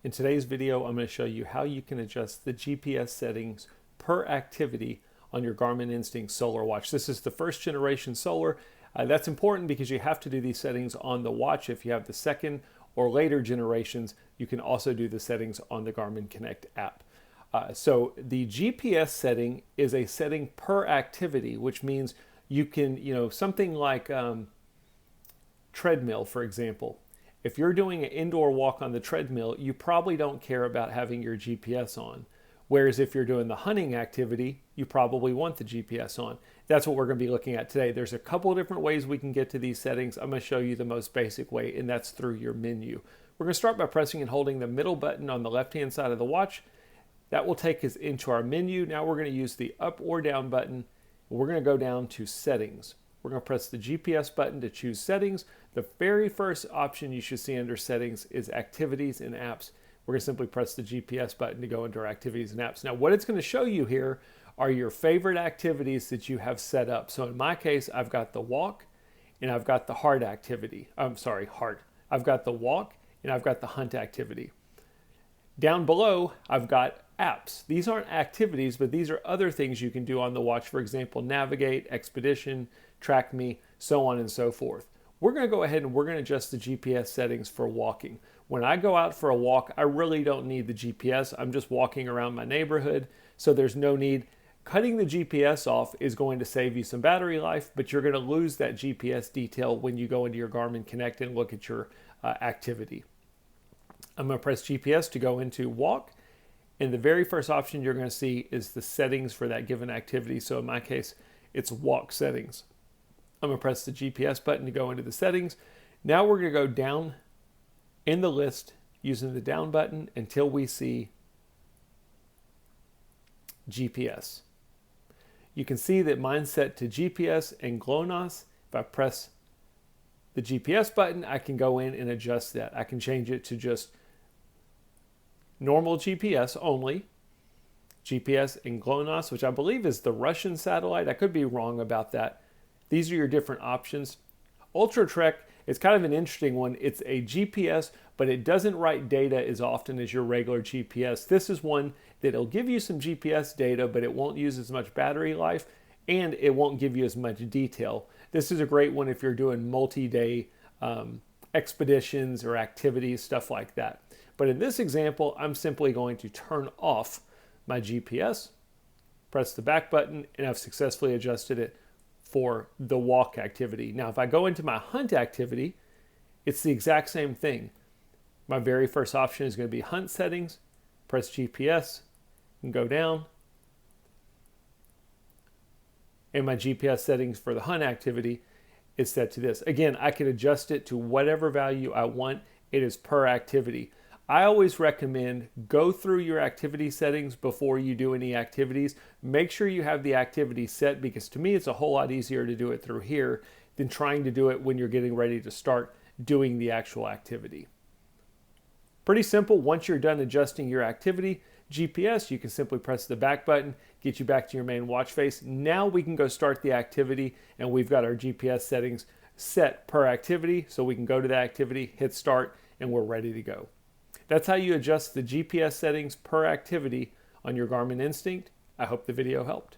In today's video, I'm going to show you how you can adjust the GPS settings per activity on your Garmin Instinct Solar watch. This is the first generation Solar. That's important because you have to do these settings on the watch. If you have the second or later generations, you can also do the settings on the Garmin Connect app. So the GPS setting is a setting per activity, which means you can, something like treadmill, for example. If you're doing an indoor walk on the treadmill, you probably don't care about having your GPS on. Whereas if you're doing the hunting activity, you probably want the GPS on. That's what we're going to be looking at today. There's a couple of different ways we can get to these settings. I'm going to show you the most basic way, and that's through your menu. We're going to start by pressing and holding the middle button on the left-hand side of the watch. That will take us into our menu. Now we're going to use the up or down button. We're going to go down to settings. We're going to press the GPS button to choose settings. The very first option you should see under settings is activities and apps. We're going to simply press the GPS button to go into our activities and apps. Now what it's going to show you here are your favorite activities that you have set up. So in my case, I've got the walk and I've got the heart activity. I've got the walk and I've got the hunt activity. Down below, I've got apps. These aren't activities, but these are other things you can do on the watch. For example, navigate, expedition, track me, so on and so forth. We're going to go ahead and we're going to adjust the GPS settings for walking. When I go out for a walk, I really don't need the GPS. I'm just walking around my neighborhood, so there's no need. Cutting the GPS off is going to save you some battery life, but you're going to lose that GPS detail when you go into your Garmin Connect and look at your activity. I'm going to press GPS to go into walk, and the very first option you're going to see is the settings for that given activity. So in my case, it's walk settings. I'm going to press the GPS button to go into the settings. Now we're going to go down in the list using the down button until we see GPS. You can see that mine's set to GPS and GLONASS. If I press the GPS button, I can go in and adjust that. I can change it to just normal GPS only, GPS and GLONASS, which I believe is the Russian satellite. I could be wrong about that. These are your different options. Ultra Trek is kind of an interesting one. It's a GPS, but it doesn't write data as often as your regular GPS. This is one that'll give you some GPS data, but it won't use as much battery life, and it won't give you as much detail. This is a great one if you're doing multi-day expeditions or activities, stuff like that. But in this example, I'm simply going to turn off my GPS, press the back button, and I've successfully adjusted it for the walk activity. Now, if I go into my hunt activity, it's the exact same thing. My very first option is going to be hunt settings, press GPS, and go down. And my GPS settings for the hunt activity is set to this. Again, I can adjust it to whatever value I want. It is per activity. I always recommend go through your activity settings before you do any activities. Make sure you have the activity set, because to me it's a whole lot easier to do it through here than trying to do it when you're getting ready to start doing the actual activity. Pretty simple. Once you're done adjusting your activity, GPS, you can simply press the back button, get you back to your main watch face. Now we can go start the activity, and we've got our GPS settings set per activity, so we can go to the activity, hit start, and we're ready to go. That's how you adjust the GPS settings per activity on your Garmin Instinct. I hope the video helped.